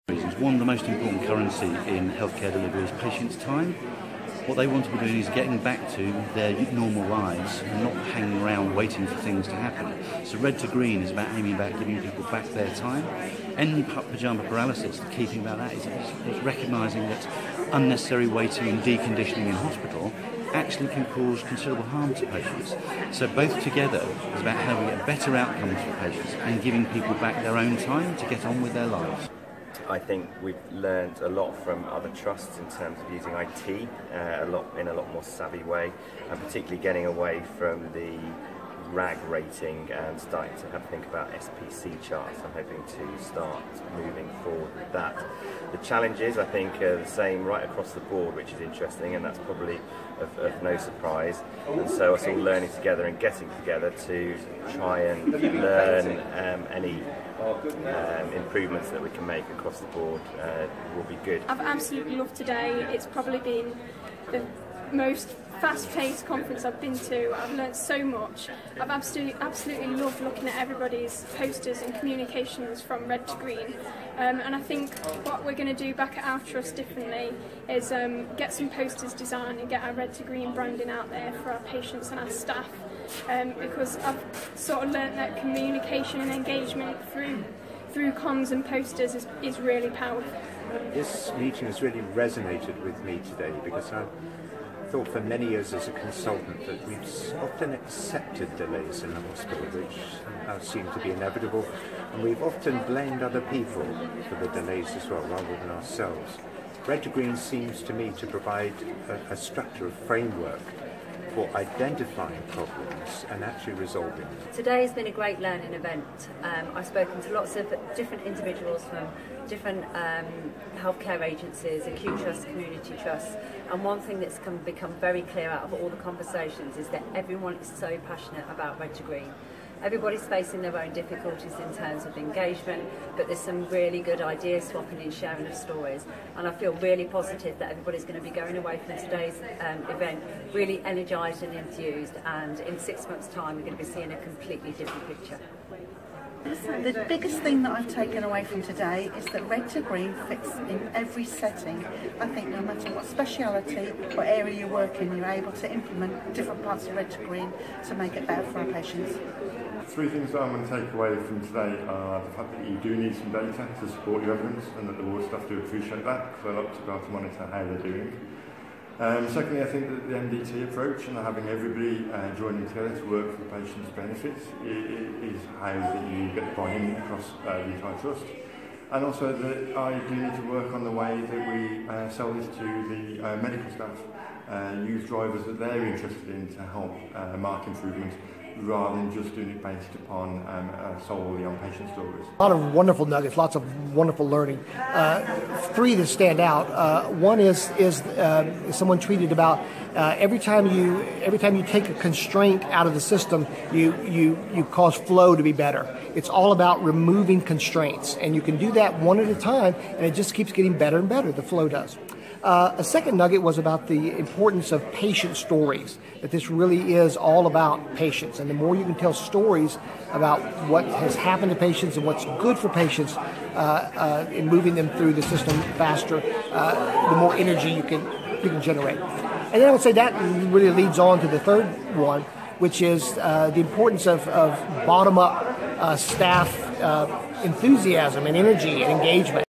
One of the most important currency in healthcare delivery is patients' time. What they want to be doing is getting back to their normal lives and not hanging around waiting for things to happen. So Red2Green is about aiming about giving people back their time. Ending pyjama paralysis, the key thing about that is recognising that unnecessary waiting and deconditioning in hospital actually can cause considerable harm to patients. So both together is about how we get better outcomes for patients and giving people back their own time to get on with their lives. I think we've learned a lot from other trusts in terms of using IT in a lot more savvy way, and particularly getting away from the RAG rating and starting to have to think about SPC charts. I'm hoping to start moving forward with that. The challenges, I think, are the same right across the board, which is interesting, and that's probably of no surprise. And so us all learning together and getting together to try and learn any improvements that we can make across the board will be good. I've absolutely loved today. It's probably been the most fast-paced conference I've been to. I've learnt so much. I've absolutely loved looking at everybody's posters and communications from Red2Green. And I think what we're going to do back at our trust differently is get some posters designed and get our Red2Green branding out there for our patients and our staff. Because I've sort of learnt that communication and engagement through comms and posters is really powerful. This meeting has really resonated with me today because I thought for many years as a consultant that we've often accepted delays in the hospital, which seem to be inevitable, and we've often blamed other people for the delays as well, rather than ourselves. Red2Green seems to me to provide a structure, a framework for identifying problems and actually resolving them. Today has been a great learning event. I've spoken to lots of different individuals from different healthcare agencies, acute trusts, community trusts, and one thing that's become very clear out of all the conversations is that everyone is so passionate about Red2Green. Everybody's facing their own difficulties in terms of engagement, but there's some really good ideas swapping and sharing of stories, and I feel really positive that everybody's going to be going away from today's event really energised and enthused, and in 6 months' time we're going to be seeing a completely different picture. The biggest thing that I've taken away from today is that Red2Green fits in every setting. I think no matter what speciality or area you work in, you're able to implement different parts of Red2Green to make it better for our patients. Three things that I'm going to take away from today are the fact that you do need some data to support your evidence, and that the ward staff do appreciate that, because they like to be able to monitor how they're doing. Secondly, I think that the MDT approach and having everybody joining together to work for the patient's benefits is how that you get the buy-in across the entire trust. And also that I do need to work on the way that we sell this to the medical staff, use drivers that they're interested in to help mark improvement, rather than just doing it based upon solely on patient stories. A lot of wonderful nuggets, lots of wonderful learning. Three that stand out. One is someone tweeted about every time you take a constraint out of the system, you cause flow to be better. It's all about removing constraints, and you can do that one at a time, and it just keeps getting better and better. The flow does. A second nugget was about the importance of patient stories, that this really is all about patients, and the more you can tell stories about what has happened to patients and what's good for patients in moving them through the system faster, the more energy you can generate. And then I would say that really leads on to the third one, which is the importance of bottom-up staff enthusiasm and energy and engagement.